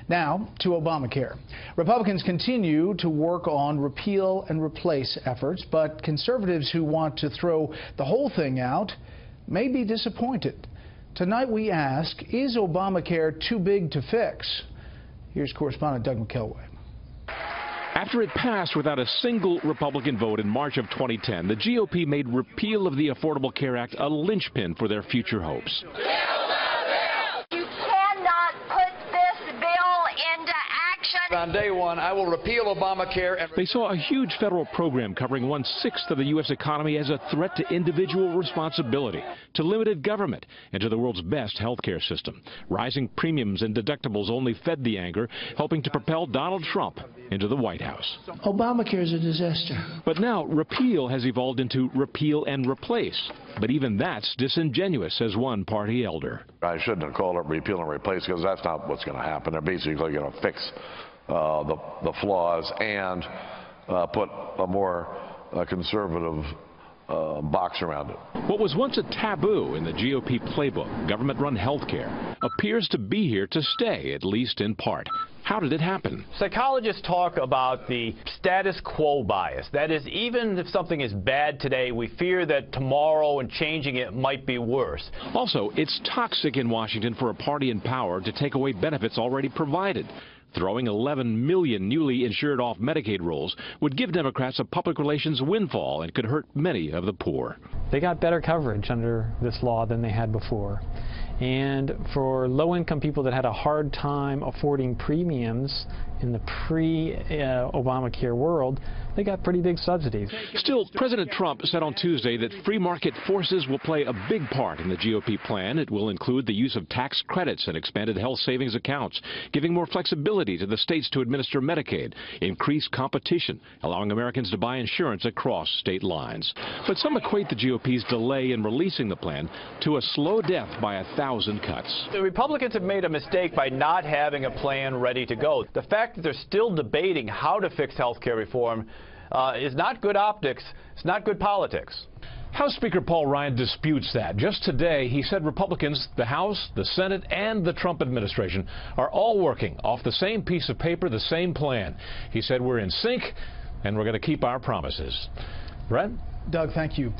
Now to Obamacare. Republicans continue to work on repeal and replace efforts, but conservatives who want to throw the whole thing out may be disappointed. Tonight we ask, is Obamacare too big to fix? Here's correspondent Doug McKelway. After it passed without a single Republican vote in March of 2010, the GOP made repeal of the Affordable Care Act a linchpin for their future hopes. You cannot put this bill into action. On day one, I will repeal Obamacare. They saw a huge federal program covering 1/6 of the U.S. economy as a threat to individual responsibility, to limited government, and to the world's best health care system. Rising premiums and deductibles only fed the anger, helping to propel Donald Trump into the White House. Obamacare is a disaster. But now repeal has evolved into repeal and replace. But even that's disingenuous, says one party elder. I shouldn't have called it repeal and replace, because that's not what's going to happen. They're basically going to fix the flaws and put a more conservative box around it. What was once a taboo in the GOP playbook, government-run health care, appears to be here to stay, at least in part. How did it happen? Psychologists talk about the status quo bias. That is, even if something is bad today, we fear that tomorrow and changing it might be worse. Also, it's toxic in Washington for a party in power to take away benefits already provided. Throwing 11 million newly insured off Medicaid rolls would give Democrats a public relations windfall and could hurt many of the poor. They got better coverage under this law than they had before. And for low-income people that had a hard time affording premiums in the pre-Obamacare world, they got pretty big subsidies. Still, President Trump said on Tuesday that free market forces will play a big part in the GOP plan. It will include the use of tax credits and expanded health savings accounts, giving more flexibility to the states to administer Medicaid, increase competition, allowing Americans to buy insurance across state lines. But some equate the GOP's delay in releasing the plan to a slow death by 1,000 cuts. The Republicans have made a mistake by not having a plan ready to go. The fact that they're still debating how to fix health care reform is not good optics. It's not good politics. House Speaker Paul Ryan disputes that. Just today, he said Republicans, the House, the Senate, and the Trump administration are all working off the same piece of paper, the same plan. He said we're in sync, and we're going to keep our promises. Brett? Doug, thank you.